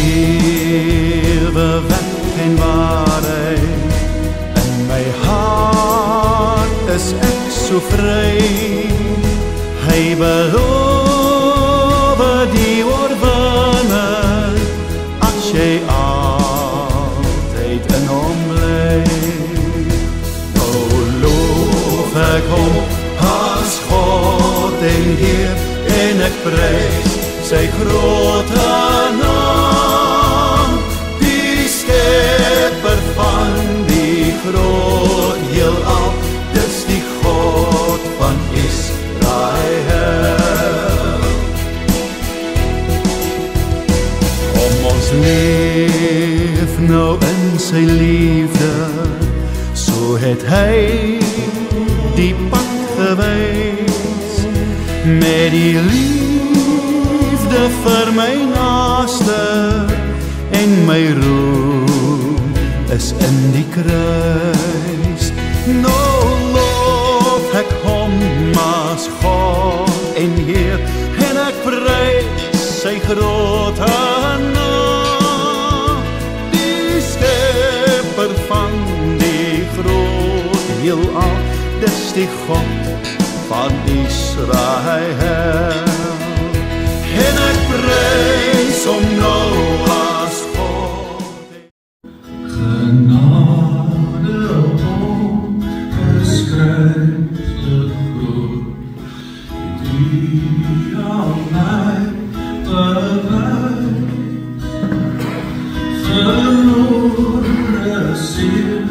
lewe weg en waarheid. In my hart is ek so vry. Hy beloof die oorwinning as jy altyd in hom bly. O loof ek hom as God en Heer, en ek prys sy grote naam, die skepper van die groot heelal, dis die God van Israel. Ons leef nou in sy liefde, so het hy die pad gewys, met die liefde vir my naaste, en my roem is in die kruis. Nou loof ek hom as God en Heer, en ek prys sy grote naam, die skepper van die groot heelal, dis die God van Israel. En ek prys hom nou as God. Genade onbeskryflik groot, die aan my bewys, verlore siel,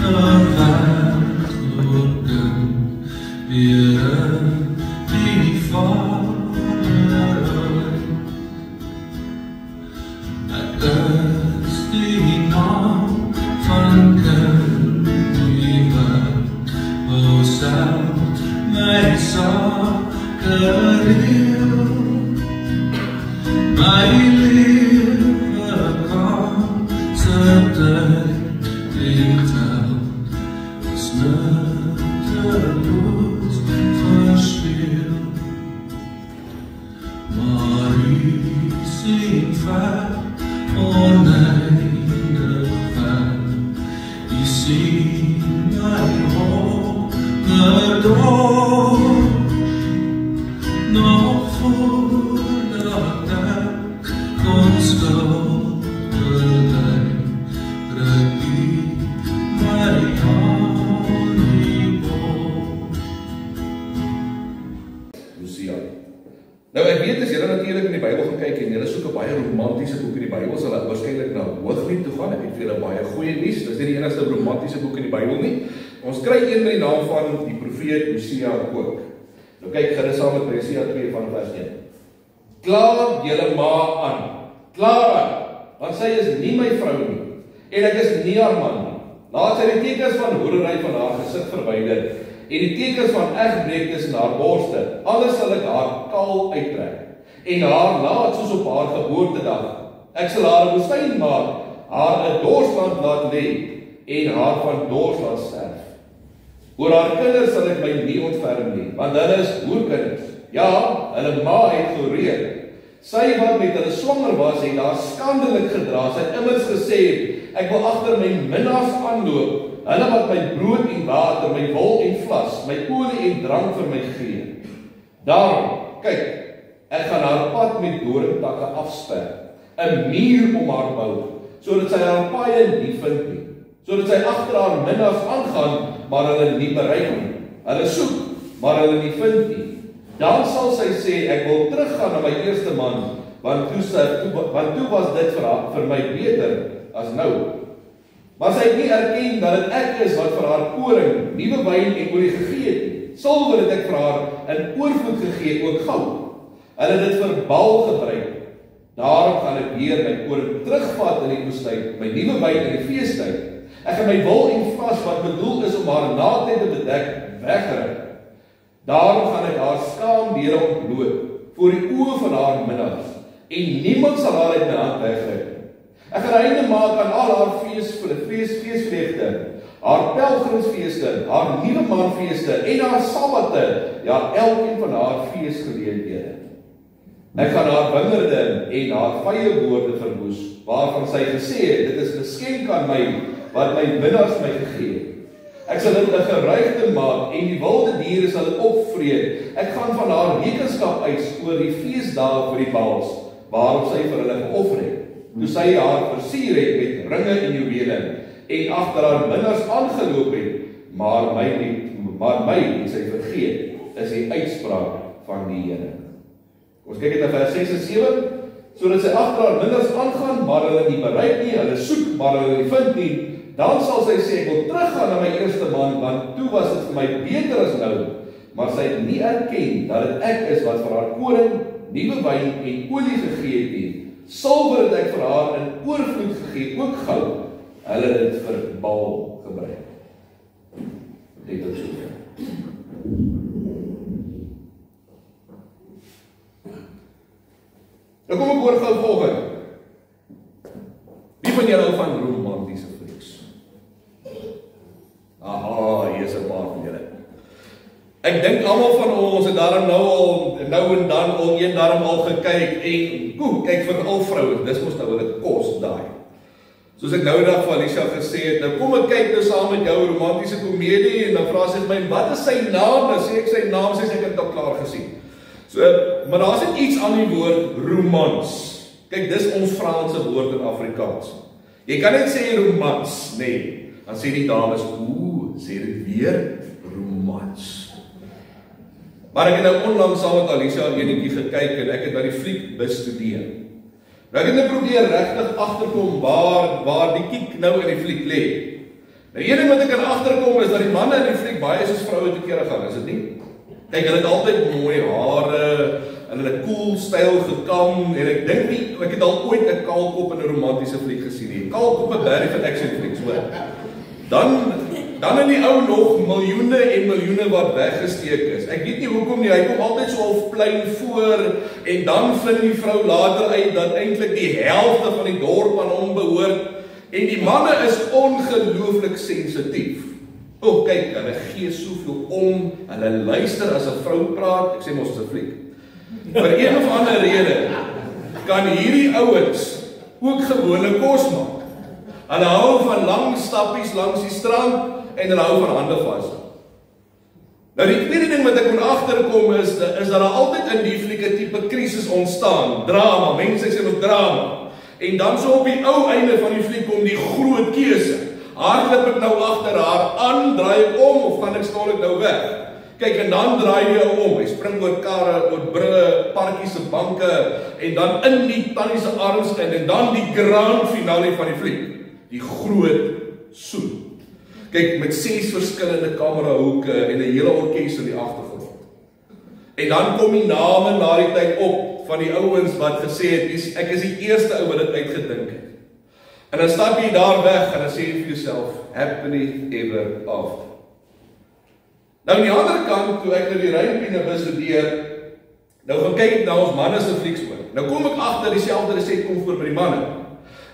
'n weglooping, weer die Vader. Ek is die naam van Kelvert, o self my sake reël, my lewe kan se tyd en tel, is nutteloos verspil. Maar u sien ver, oneindig ver, u sien my honderddood, nog voordat ek onschuldig, druk u my aan die boom. Hosea. Nou ek weet as julle natuurlik in die Bybel gaan kyk en julle soek 'n baie romantiese boek in die Bybel, sal dit waarskynlik na Hooglied toe gaan. Ek het vir julle baie goeie nuus. Dis nie die enigste romantiese boek in die Bybel nie. Ons kry een met die naam van die profeet Hosea ook. Nou kyk gerus saam met Hosea 2 van vers 1. Kla julle ma aan. Kla aan, want sy is nie my vrou nie en ek is nie haar man nie. Laat sy die tekens van hoerery van haar gesig verwyder en die tekens van egbreek tussen haar borste, anders sal ek haar kaal uittrek en haar laat soos op haar geboortedag. Ek sal haar 'n woestyn maak, haar 'n dorsland laat lê en haar van dors laat sterf. Oor haar kinders sal ek my nie ontferm nie, want hulle is hoerkinders. Ja, hulle ma het gereed. Sy wat met hulle swanger was, het haar skandelik gedra. Sy het immers gesê, ek wil agter my minnaars aanloop, hulle wat my brood en water, my wol en vlas, my olie en drank vir my gee. Daarom, kyk, ek gaan haar pad met doringtakke afsper, 'n muur om haar bou, sodat sy haar paaie nie vind nie, sodat sy agter haar minnaars aangaan, maar hulle nie bereik nie. Hulle soek, maar hulle nie vind nie. Dan sal sy sê, ek wil teruggaan na my eerste man, want toe was dit vir my beter as nou. Maar sy het nie erken dat dit ek is wat vir haar koring, nuwe wyn en olie gegee het nie. Silwer het ek vir haar in oorvloed gegee, ook goud. Hulle het dit vir Baal gebruik. Daarom gaan ek weer my koring terugvat in die woestyn, my nuwe wyn in die feestyd. Ek gaan my wol en vlas wat bedoel is om haar naaktheid te bedek, wegruik. Daarom gaan ek haar skaamdele ontbloot voor die oë van haar minnaars, en niemand sal haar uit my hand wegruik. Ek gaan einde maak aan al haar feesvreugde, haar pelgrimsfeeste, haar nuwe maanfeeste en haar sabbate, ja, elkeen van haar feesgeleenthede. Ek gaan haar wingerde en haar vyeboorde verwoes, moes, waarvan sy gesê het, dit is 'n geskenk aan my, wat my minnaars my gegee het. Ek sal dit 'n geruigte maak, en die wilde diere sal dit opvreet. Ek gaan van haar rekenskap eis oor die feesdae vir die Baals, waarop sy vir hulle geoffer het. Toe sy haar versier het met ringe en juwele, en agter haar minnaars aangeloop het, maar my het sy vergeet, is die uitspraak van die Here. Ons kyk net na vers 6 en 7, sodat sy agter haar minnaars aangaan, maar hulle nie bereik nie, hulle soek, maar hulle nie vind nie. Dan sal sy sê, ek wil teruggaan na my eerste man, want toe was dit vir my beter as nou. Maar sy het nie erken dat dit ek is wat vir haar koring, nuwe wyn en olie gegee het nie. Silwer het ek vir haar in oorvloed gegee, ook goud. Hulle het dit vir Baal gebruik. Net tot sover. Nou kom ek oor gou volgende. Wie van julle hou van romantiese flieks? Aha, hier is 'n paar van julle. Ek dink almal van ons het daarom nou en dan al een daarom al gekyk en kyk vir al vroue, dis mos nou hulle kos daai. Soos ek nou eendag vir Alicia gesê het, nou kom ek kyk nou saam met jou romantiese komedie en dan vra sy my, wat is sy naam? Dan sê ek sy naam, sê ek het al klaar gesien. So, maar daar is net iets aan die woord romans. Kyk, dis ons Franse woord in Afrikaans. Jy kan net sê romans, nee. Dan sê die dames, sê dit weer romans. Maar ek het nou onlangs saam met Alicia enetjie gekyk en ek het na die fliek bestudeer. Nou ek het nou probeer regtig agterkom waar die kiek nou in die fliek lê. Nou een ding wat ek kan agterkom is dat die manne in die fliek baie soos vroue te kere gaan, is dit nie? Kyk, hulle het altyd mooi hare en hulle cool styl gekam en ek dink nie, ek het al ooit 'n kaalkop in 'n romantiese fliek gesien nie. Kaalkoppe berg van action flieks, hoor. Dan in die ou nog miljoene en miljoene wat weggesteek is. Ek weet nie hoekom nie, hy kom altyd so half plein voor en dan vind die vrou later uit dat eintlik die helfte van die dorp aan hom behoort en die manne is ongelooflik sensitief. Kyk, hulle gee soveel om, hulle luister as 'n vrou praat, ek sê mos 'n fliek. Vir een of ander rede kan hierdie ouens ook gewone kos maak. Hulle hou van lang stappies langs die strand en hulle hou van hande vas. Nou die tweede ding wat ek kon agterkom is dat daar altyd in die flieke tipe krisis ontstaan, drama, mense sê mos drama. En dan so op die ou einde van die fliek kom die groot keuse. Hardloop ek nou agter haar aan, draai ek om of gaan ek stol ek nou weg? Kyk, en dan draai hy om, hy spring oor karre, oor brûe, parkies se banke en dan in die tannie se arms in en dan die grand finale van die fliek, die groot soen. Kyk, met 6 verskillende kamerahoeke en 'n hele orkes in die agtergrond. En dan kom die name na die tyd op van die ouens wat gesê het, ek is die eerste ou wat dit uitgedink het. En dan stap jy daar weg en dan sê jy vir jouself, happily ever after. Nou aan die ander kant, toe ek nou die Rynpine bestudeer, nou gaan kyk ek na ons manne se flieks ook. Nou kom ek agter dieselfde resept kom voor by die manne.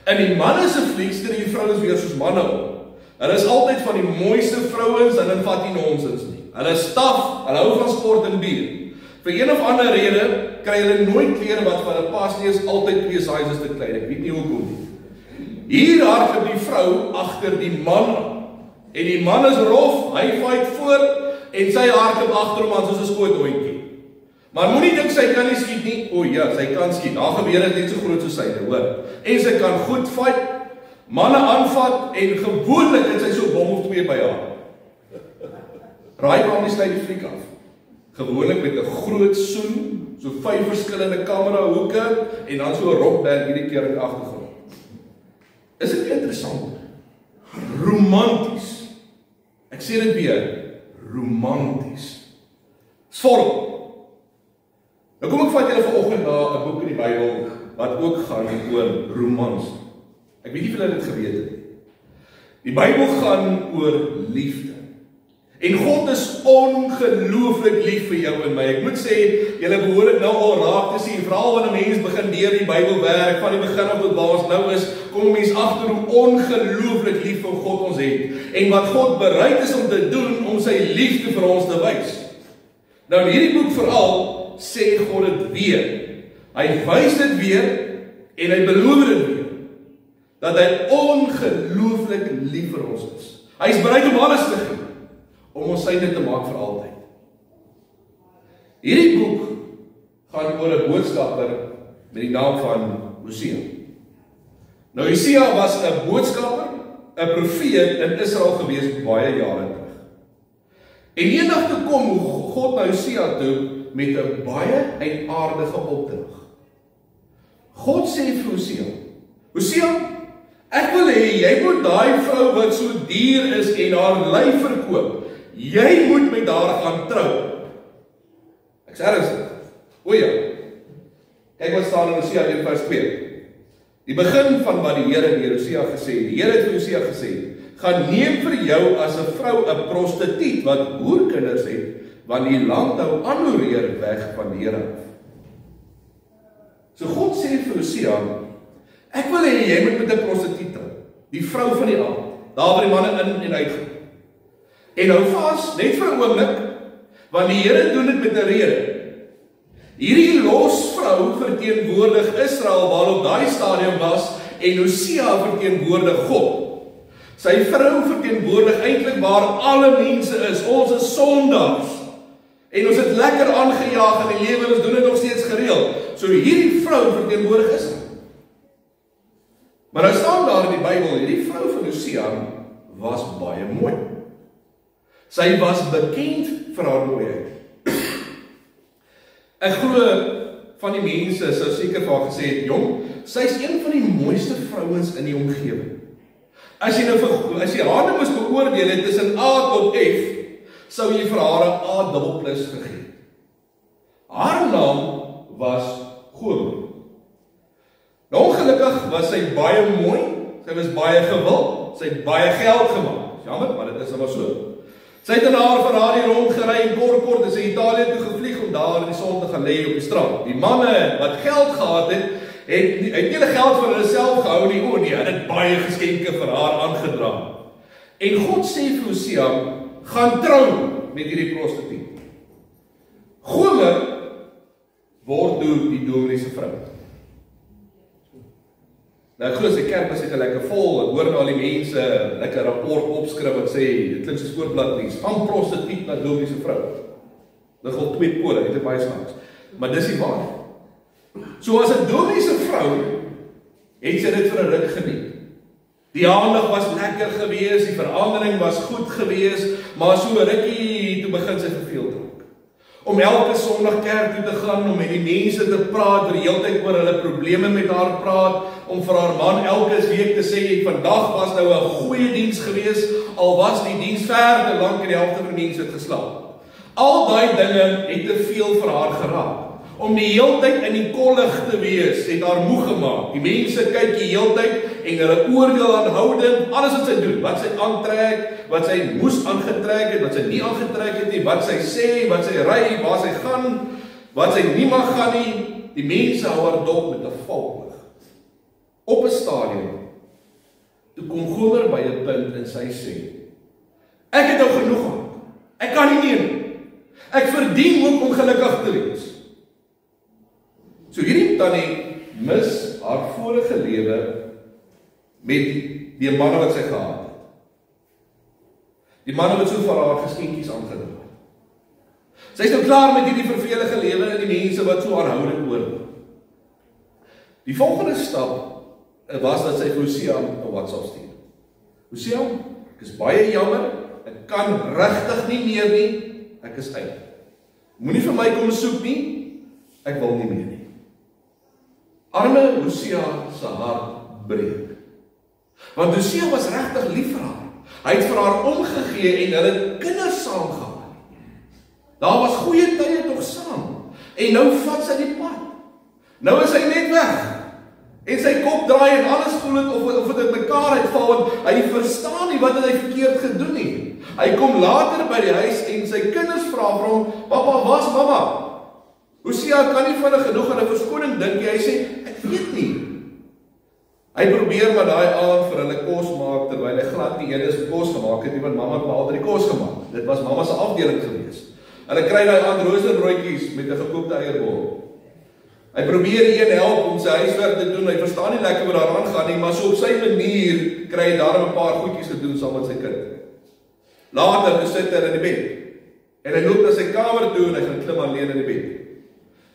In die manne se flieks tree die vrouens weer soos manne op. Hulle is altyd van die mooiste vrouens en hulle vat nie nonsens nie. Hulle is staf, hulle hou van sport en bier. Vir een of ander rede kry hulle nooit klere wat vir hulle pas nie, is altyd 2 sizes te klein. Ek weet nie hoekom nie. Hier hardloop die vrou agter die man en die man is rof, hy fight voor en sy hardloop agter hom aan soos 'n skoothondjie. Maar moenie dink sy kan nie skiet nie. O ja, sy kan skiet. Daar gebeur dit net so groot soos syne, hoor. En sy kan goed fight, manne aanvat en gewoonlik het sy so 'n bom of 2 by haar. Raai waar die sluit die fliek af. Gewoonlik met 'n groot soen, so 5 verskillende kamerahoeke en dan so 'n rockband hierdie keer in die agtergrond. Is dit interessant? Romanties. Ek sê dit weer, romanties. Vorm. Nou kom ek vat julle vanoggend na 'n boek in die Bybel wat ook gaan oor romans. Ek weet nie of julle dit geweet het nie. Die Bybel gaan oor liefde. En God is ongelooflik lief vir jou en my. Ek moet sê, julle behoort dit nou al raak te sien, veral wanneer 'n mens begin deur die Bybel werk, van die begin af tot waar ons nou is, kom mens agter hoe ongelooflik lief vir God ons het. En wat God bereid is om te doen om sy liefde vir ons te wys. Nou in hierdie boek veral sê God dit weer. Hy wys dit weer en hy beloof dit weer. dat hy ongelooflik lief vir ons is. Hy is bereid om alles te gee, om ons syne te maak vir altyd. Hierdie boek gaan oor 'n boodskapper met die naam van Hosea. Nou Hosea was 'n boodskapper, 'n profeet in Israel gewees baie jare terug. En eendag toe kom God na Hosea toe met 'n baie uitaardige opdrag. God sê vir Hosea, Hosea, ek wil hê jy moet daai vrou wat so duur is en haar lyf verkoop, jy moet met haar gaan trou. Ek sê ernstig. O ja. Kyk wat staan in Hosea 1 vers 2. Die begin van wat die Here deur Hosea gesê het. Die Here het vir Hosea gesê, gaan neem vir jou as 'n vrou 'n prostituut wat boerkinders het, want die land hou aanhoreer weg van die Here af. So God sê vir Hosea, ek wil hê jy moet met 'n prostituut trou, die vrou van die aand, daar waar die manne in en uit gaan. En hou vas, net vir 'n oomblik, want die Here doen dit met 'n rede. Hierdie losvrou verteenwoordig Israel waarop daai stadium was en Hosea verteenwoordig God. Sy vrou verteenwoordig eintlik waar alle mense is. Ons is sondaars. En ons het lekker aangejaag in die lewe en ons doen dit nog steeds gereeld. So hierdie vrou verteenwoordig Israel. Maar nou staan daar in die Bybel, hierdie vrou van Hosea was baie mooi. Sy was bekend vir haar mooiheid. Ek glo van die mense sou seker vir haar gesê het, jong, sy is een van die mooiste vrouens in die omgewing. As jy haar nou moes beoordeel het tussen A tot F, sou jy vir haar 'n A+ gegee. Haar naam was Gomer. Nou ongelukkig was sy baie mooi, sy was baie gewild, sy het baie geld gemaak. Jammer, maar dit is maar so. Sy het in haar Ferrari rondgery en kort is sy Italië toe gevlieg om daar in die son te gaan lê op die strand. Die manne wat geld gehad het, het nie geld vir hulle self gehou nie, nee, hulle het baie geskenke vir haar aangedra. En God sê vir Hosea, gaan trou met hierdie prostituut. Gomer word toe die dominee se vrou. Nou glo sy kerk was lekker vol, ek hoor nou al die mense lekker rapport opskryf wat sê, dit klink soos voorbladnuus, van prostituut na dominee se vrou. Dit gaan 2 pole, dit is baie snaaks. Maar dis nie waar. So as 'n dominee se vrou, het sy dit vir 'n ruk geniet. Die aandag was lekker gewees, die verandering was goed gewees, maar so 'n rukkie, toe begin sy verveeld raak. Om elke Sondag kerk toe te gaan, om met die mense te praat, die hele tyd oor hulle probleme met haar praat, om vir haar man elke week te sê, vandag was nou 'n goeie diens gewees, al was die diens ver te lank en die helfte van die mense het geslaap. Al daai dinge het te veel vir haar geraak. Om die hele tyd in die kollig te wees, het haar moeg gemaak. Die mense kyk die hele tyd en hulle oordeel aanhoudend alles wat sy doen, wat sy aantrek, wat sy moes aangetrek het, wat sy nie aangetrek het nie, wat sy sê, wat sy ry, waar sy gaan, wat sy nie mag gaan nie. Die mense hou haar dop met 'n valkoog. Op 'n stadium, toe kom Gomer by 'n punt en sy sê, ek het nou genoeg gehad, ek kan nie meer nie, ek verdien ook om gelukkig te wees. So hierdie tannie mis haar vorige lewe met die manne wat sy gehad het. Die manne wat so vir haar geskenkies aangedra het. Sy is nou klaar met hierdie vervelige lewe en die mense wat so aanhoudend oorloop. Die volgende stap was dat sy vir Hosea 'n WhatsApp stuur. Hosea, ek is baie jammer, ek kan regtig nie meer nie, ek is uit. Moenie vir my kom soek nie, ek wil nie meer nie. Arme Hosea se hart breek. Want Hosea was regtig lief vir haar. Hy het vir haar omgegee en hulle het kinders saam gehad. Daar was goeie tye tog saam. En nou vat sy die pad. Nou is hy net weg. En sy kop draai en alles voel het of dit mekaar uitval, want hy verstaan nie wat hy verkeerd gedoen het. Hy kom later by die huis en sy kinders vra vir hom, "Papa, waar's mamma?" Hosea kan nie van genoeg aan 'n verskoning dink nie. Hy sê, "Ek weet nie." Hy probeer maar daai aand vir hulle kos maak terwyl hy glad nie eens kos gemaak het nie, want mamma het maar altyd die kos gemaak. Dit was mamma se afdeling gewees. Hulle kry daai aand roosterbroodjies met 'n gekookte eierbol. Hy probeer die een help om sy huiswerk te doen, hy verstaan nie lekker wat daar aangaan nie, maar so op sy manier kry hy daarom 'n paar goedjies gedoen saam met sy kind. Later sit hy in die bed, en hy loop na sy kamer toe en hy gaan klim alleen in die bed.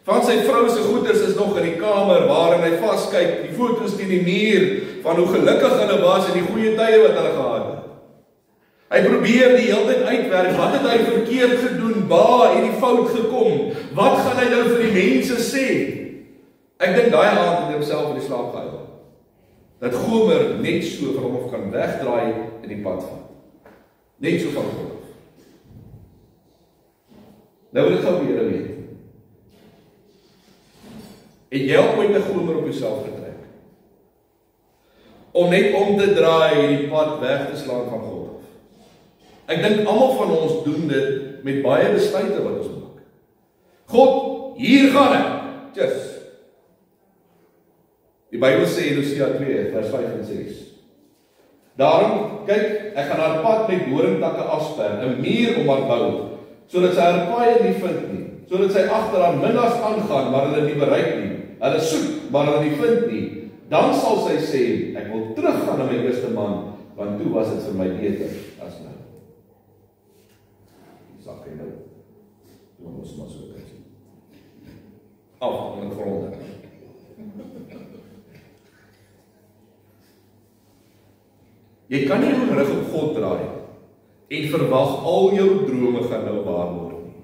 Van sy vrou se goeders is nog in die kamer waarin hy vaskyk, die foto's teen die muur van hoe gelukkig hulle was en die goeie tye wat hulle gehad het. Hy probeer die hele tyd uitwerk, wat het hy verkeerd gedoen, waar het die fout gekom, wat gaan hy nou vir die mense sê? Ek dink daai aand het hy homself in die slaap gehuil, dat Gomer net so van hom af kan wegdraai in die pad van. Net so van God af. Nou wil ek gou weer weet. Het jy al ooit 'n Gomer op jouself getrek? Om net om te draai en die pad weg te slaan van God af. Ek dink almal van ons doen dit met baie besluite wat ons maak. God, hier gaan ek. Just. Die Bybel sê in Hosea 2 vers 5 en 6. Daarom, kyk, ek gaan haar pad met doringtakke afsper, 'n muur om haar bou, sodat sy haar paaie nie vind nie, sodat sy agter haar minnaars aangaan, maar hulle nie bereik nie. Hulle soek, maar hulle nie vind nie. Dan sal sy sê, ek wil teruggaan na my eerste man, want toe was dit vir my beter as nou. Die sak en nou. Doen ons maar so kyk. Af in die grond. Jy kan nie jou rug op God draai en verwag al jou drome gaan nou waar word nie.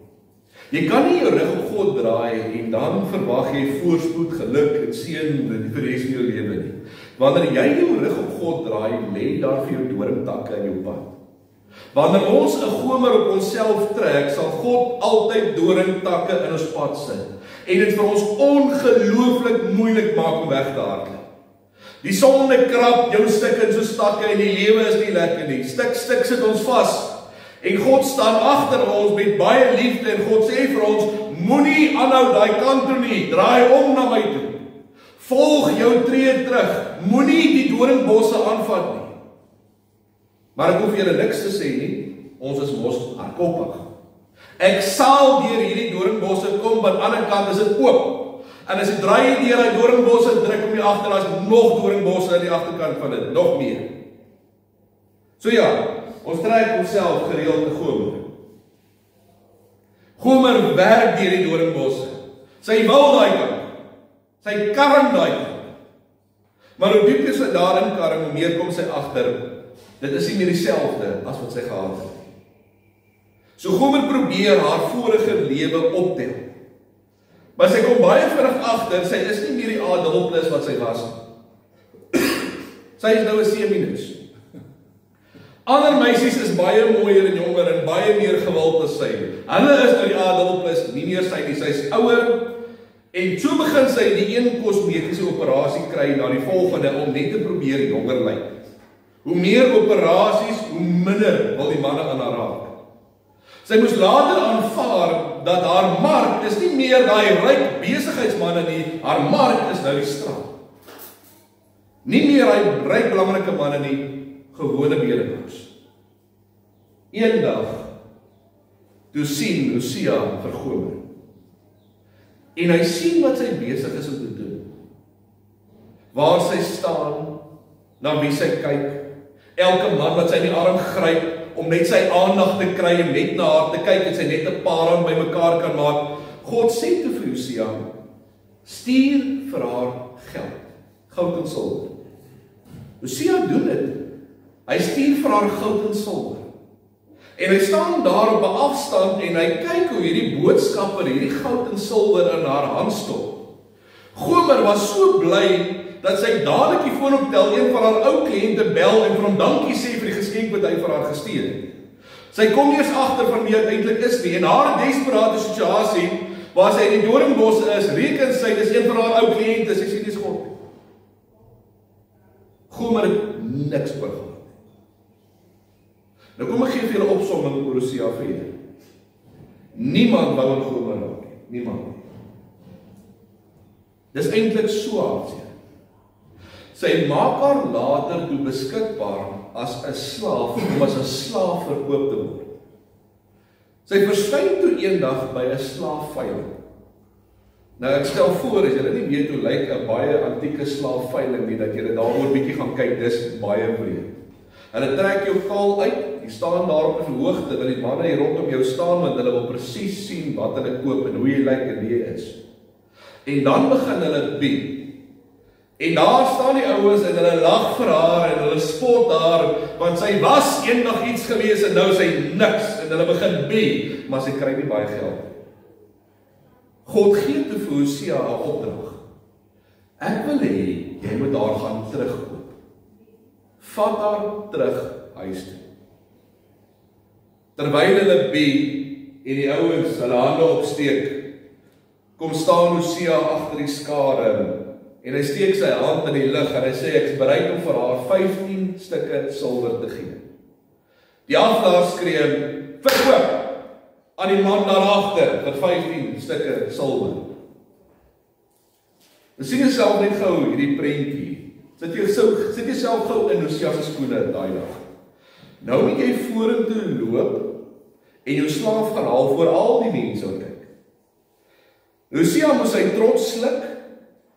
Jy kan nie jou rug op God draai en dan verwag jy voorspoed, geluk en seën vir die res van jou lewe nie. Wanneer jy jou rug op God draai, lê daar vir jou doringtakke in jou pad. Wanneer ons 'n Gomer op onsself trek, sal God altyd doringtakke in ons pad sit en dit vir ons ongelooflik moeilik maak om weg te hardloop. Die sonde krap jou stuk in so stakke en die lewe is nie lekker nie. Stuk sit ons vas. En God staan agter ons met baie liefde en God sê vir ons, moenie aanhou daai kant toe nie, draai om na my toe. Volg jou tree terug, moenie die doringbosse aanvat nie. Maar ek hoef julle niks te sê nie, ons is mos hardkoppig. Ek sal deur hierdie doringbosse kom, want aan die ander kant is dit oop. En as jy draai deur daai doringbosse druk om jy agter, daar's nog doringbosse aan die agterkant van dit, nog meer. So ja, ons trek onsself gereeld te Gomer. Gomer werk deur die doringbosse. Sy wil daai kant. Sy karm daai kant. Maar hoe dieper sy daarin karm, hoe meer kom sy agter, dit is nie meer dieselfde as wat sy gehad het. So Gomer probeer haar vorige lewe optel. Maar sy kom baie vinnig agter, sy is nie meer die A+ wat sy was. Sy is nou 'n C-. Ander meisies is baie mooier en jonger en baie meer gewild as sy. Hulle is nou die A+, nie meer sy nie, sy is ouer. En so begin sy die een kosmetiese operasie kry na die volgende om net te probeer jonger lyk. Hoe meer operasies, hoe minder wil die manne aan haar raak. Sy moes later aanvaar dat haar mark is nie meer daai ryk besigheidsmanne nie, haar mark is nou die straat. Nie meer daai ryk belangrike manne nie, gewone bedelaars. Eendag, toe sien Hosea vir Gomer. En hy sien wat sy besig is om te doen. Waar sy staan, na wie sy kyk, elke man wat sy in die arm gryp, om net sy aandag te kry en net na haar te kyk en sy net 'n paar aan bymekaar kan maak. God sê toe vir Hosea, stuur vir haar geld, goud en silwer. Hosea doen dit. Hy stuur vir haar goud en silwer. En hy staan daar op 'n afstand en hy kyk hoe hierdie boodskapper hierdie goud en silwer in haar hand stop. Gomer was so bly dat sy dadelik die foon optel, een van haar ou kliënte bel en vir hom dankie sê vir die geskenk wat hy vir haar gestuur het. Sy kom nie eens agter van wie dit eintlik is nie en haar desperate situasie waar sy in die doringbosse is, reken sy dis een van haar ou kliënte, sy sê dis God. Gomer het niks oor gehad. Nou kom ek gee vir julle opsomming oor Hosea verder. Niemand wou aan Gomer raak nie, niemand. Dis eintlik so hartseer. Sy maak haar later toe beskikbaar as 'n slaaf, om as 'n slaaf verkoop te word. Sy verskyn toe eendag by 'n slaafveiling. Nou ek stel voor, as julle nie weet hoe lyk 'n baie antieke slaafveiling nie, dat julle daaroor bietjie gaan kyk, dis baie breed. Hulle trek jou kaal uit, jy staan daar op 'n hoogte, wil die manne hier rondom jou staan, want hulle wil presies sien wat hulle koop en hoe jy lyk en wie jy is. En dan begin hulle bied. En daar staan die ouens en hulle lag vir haar en hulle spot haar, want sy was eendag iets gewees en nou is sy niks, en hulle begin bied, maar sy kry nie baie geld. God gee toe vir Hosea 'n opdrag. Ek wil hê jy moet haar gaan terugkoop. Vat haar terug huis toe. Terwyl hulle bid en die ouens hulle hande opsteek, kom staan Hosea agter die skare en hy steek sy hand in die lug en hy sê ek is bereid om vir haar 15 stukke silwer te gee. Die handelaar skree, verkoop aan die man daar agter vir 15 stukke silwer. Ons sien jouself net gou hierdie prentjie. Sit jouself gou in Hosea se skoene daai dag. Nou moet jy vorentoe loop en jou slaaf gaan haal voor al die mense wat kyk. Hosea moes sy trots sluk,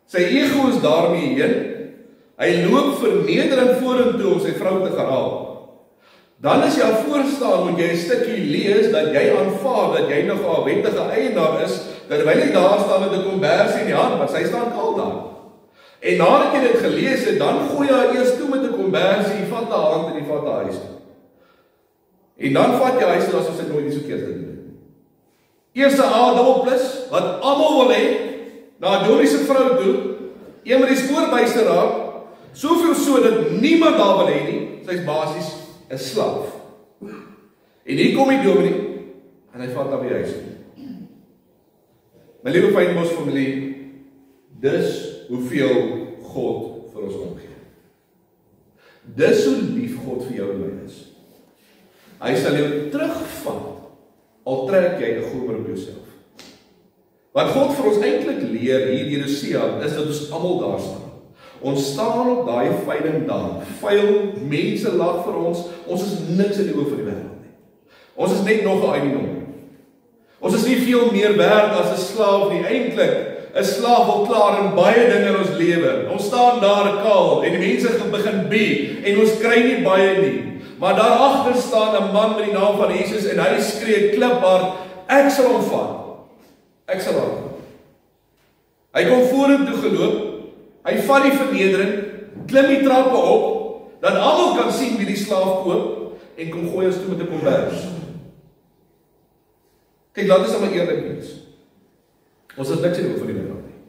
sy ego is daarmee heen, hy loop vernederend vorentoe om sy vrou te gaan haal. Dan as jy al voorstaan, moet jy 'n stukkie lees dat jy aanvaar dat jy nog 'n wettige eienaar is, terwyl jy daar staan met 'n kombers in die hand, want sy staan kaal daar. En nadat jy dit gelees het, dan gooi jy haar eers toe met 'n kombers, jy vat haar hand en jy vat haar huis toe. En dan vat jy huis toe asof sy nooit iets verkeerd gedoen het. Eers 'n A++, wat almal wil hê, na 'n Dorie se vrou toe, een met die spoorbuister raak, soveel so dat niemand daar wil hê nie, sy's basies 'n slaaf. En hier kom die dominee, en hy vat haar by huis toe. My liewe Fynbos familie, dis hoeveel God vir ons omgee. Dis hoe lief God vir jou en my is. Hy sal jou terugvat, al trek jy 'n gomer op jouself. Wat God vir ons eintlik leer hier in Hosea, is dat ons almal daar staan. Ons staan op daai veiling daar. Vuil, mense lag vir ons. Ons is niks in die oë van die wêreld nie. Ons is net nog 'n uitnommer. Ons is nie veel meer werd as 'n slaaf nie. Eintlik, 'n slaaf wil klaar in baie dinge in ons lewe. Ons staan daar kaal en die mense begin bid en ons kry nie baie nie. Maar daar agter staan 'n man met die naam van Jesus en hy skree kliphard, ek sal hom vat. Ek sal hom. Hy kom vorentoe geloop. Hy vat die vernedering, klim die trappe op, dat almal kan sien wie die slaaf koop en kom gooi ons toe met 'n kombers. Kyk, laat ons maar eerlik wees. Ons is niks in die oë van die wêreld nie.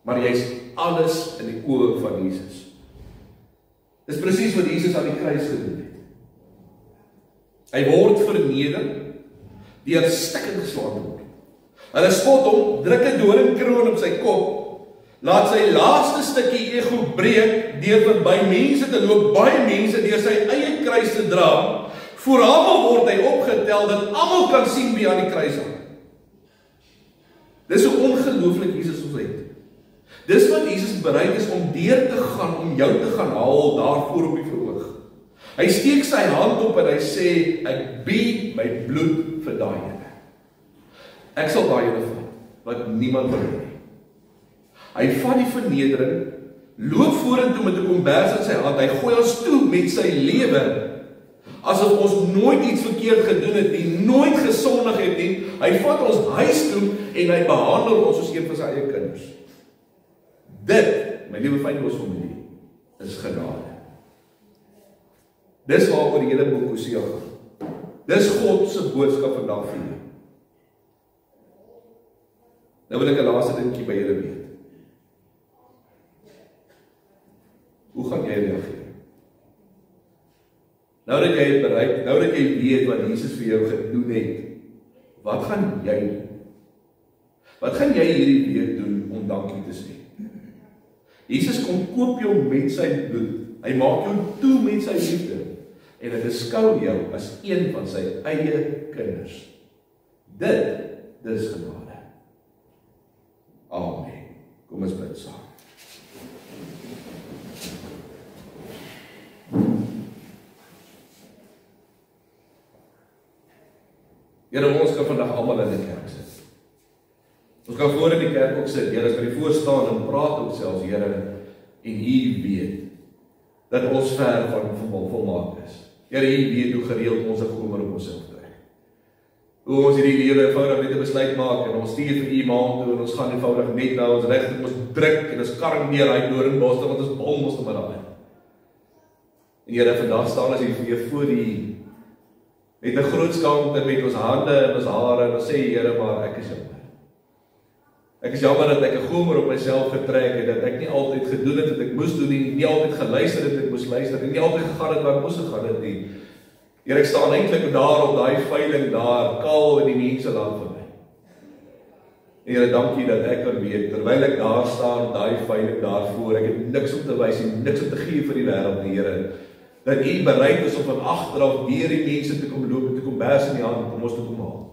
Maar jy's alles in die oë van Jesus. Dis presies wat Jesus aan die kruis gedoen het. Hy word verneder, deur stikking geslaan word. Hulle spot hom, druk 'n doringkroon op sy kop, laat sy laaste stukkie ego breek deur verby mense te loop, baie mense deur sy eie kruis te dra. Voor almal word hy opgetel dat almal kan sien wie aan die kruis hang. Dis hoe ongelooflik Jesus ons het. Dis wat Jesus bereid is om deur te gaan, om jou te gaan haal daarvoor op die verhoog. Hy steek sy hand op en hy sê, ek bied my bloed vir daai ene. Ek sal daai ene vat, wat niemand wil hê. Hy vat die vernedering, loop vorentoe met 'n kombers in sy hand, hy gooi ons toe met sy lewe, asof ons nooit iets verkeerd gedoen het nie, nooit gesondig het nie. Hy vat ons huis toe en hy behandel ons soos een van sy eie kinders. Dit, my liewe Fynbos familie, is genade. Dis waaroor die hele boek Hosea gaan. Dis God se boodskap vandag vir jou. Nou wil ek 'n laaste dingetjie by julle weet. Hoe gaan jy reageer? Nou dat jy het bereik, nou dat jy weet wat Jesus vir jou gedoen het, wat gaan jy doen? Wat gaan jy hierdie week doen om dankie te sê? Jesus kom koop jou met sy bloed. Hy maak jou toe met sy liefde en hy beskou jou as een van sy eie kinders. Dit is genade. Amen. Kom ons bid saam. Here, ons kan vandag almal in die kerk sit. Ons kan voor in die kerk ook sit, Here, as by die voor staan en praat ook selfs, Here, en U weet dat ons ver van volmaak is. Here, U weet hoe gereeld ons 'n gomer op onsself trek. Hoe ons hierdie lewe eenvoudig net 'n besluit maak en ons stuur vir U maand toe en ons gaan eenvoudig net na ons reg en ons druk en ons karring neer uit Doornbos want ons bom ons maar daar. En Here, vandag staan ons hier vir voor U met 'n groot skaamte met ons hande en ons hare en ons sê, Here, maar ek is jammer. Ek is jammer dat ek 'n gomer op myself getrek het, dat ek nie altyd gedoen het wat ek moes doen nie altyd geluister het wat ek moes luister en nie altyd gegaan het waar ek moes gegaan het nie. Here, ek staan eintlik daar op daai veiling daar, kaal in die mense land vir my. Here, dankie dat ek kan weet, terwyl ek daar staan, daai veiling daarvoor, ek het niks om te wys en niks om te gee vir die wêreld, Here, dat U bereid is om van agteraf deur die mense te kom loop en te kom bers in die hand om ons te kom haal.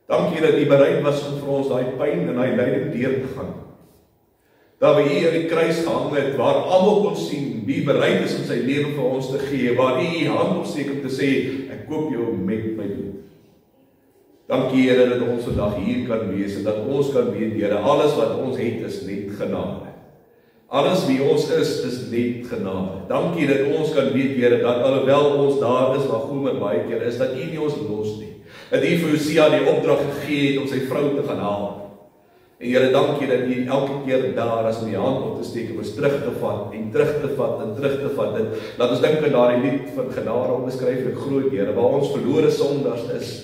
Dankie dat U bereid was om vir ons daai pyn en daai lyding deur te gaan. Dat by U aan die kruis gehang het, waar almal kon sien wie bereid is om sy lewe vir ons te gee, waar U hand opsteek om te sê, ek koop jou met my bloed. Dankie, Here, dat ons vandag hier kan wees en dat ons kan weet, Here, alles wat ons het is net genade. Alles wie ons is net genade. Dankie dat ons kan weet, Here, dat alhoewel ons daar is waar gomer baie keer is, dat U nie ons los nie. Dat U vir Hosea die opdrag gegee het om sy vrou te gaan haal. En Here, dankie dat U elke keer daar is om die hand op te steek en ons terug te vat en terug te vat en terug te vat. En laat ons dink aan daardie lied van genade onbeskryflik groot, Here, waar ons verlore sondaars is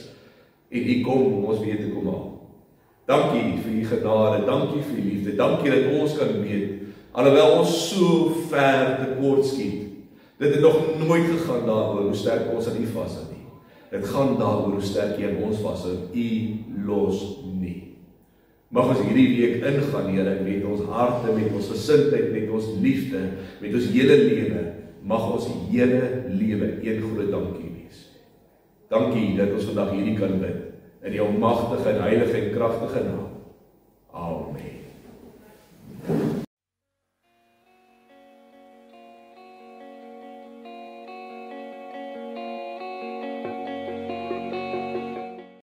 en U kom om ons weer te kom haal. Dankie vir U genade, dankie vir U liefde, dankie dat ons kan weet, alhoewel ons so ver tekort skiet, dit het nog nooit gegaan daaroor hoe sterk ons aan U vashou nie. Dit gaan daaroor hoe sterk U aan ons vashou, U los nie. Mag ons hierdie week ingaan, Here, met ons harte, met ons gesindheid, met ons liefde, met ons hele lewe, mag ons hele lewe een groot dankie wees. Dankie dat ons vandag hierdie kan bid, in die almagtige en heilige en kragtige naam. Amen.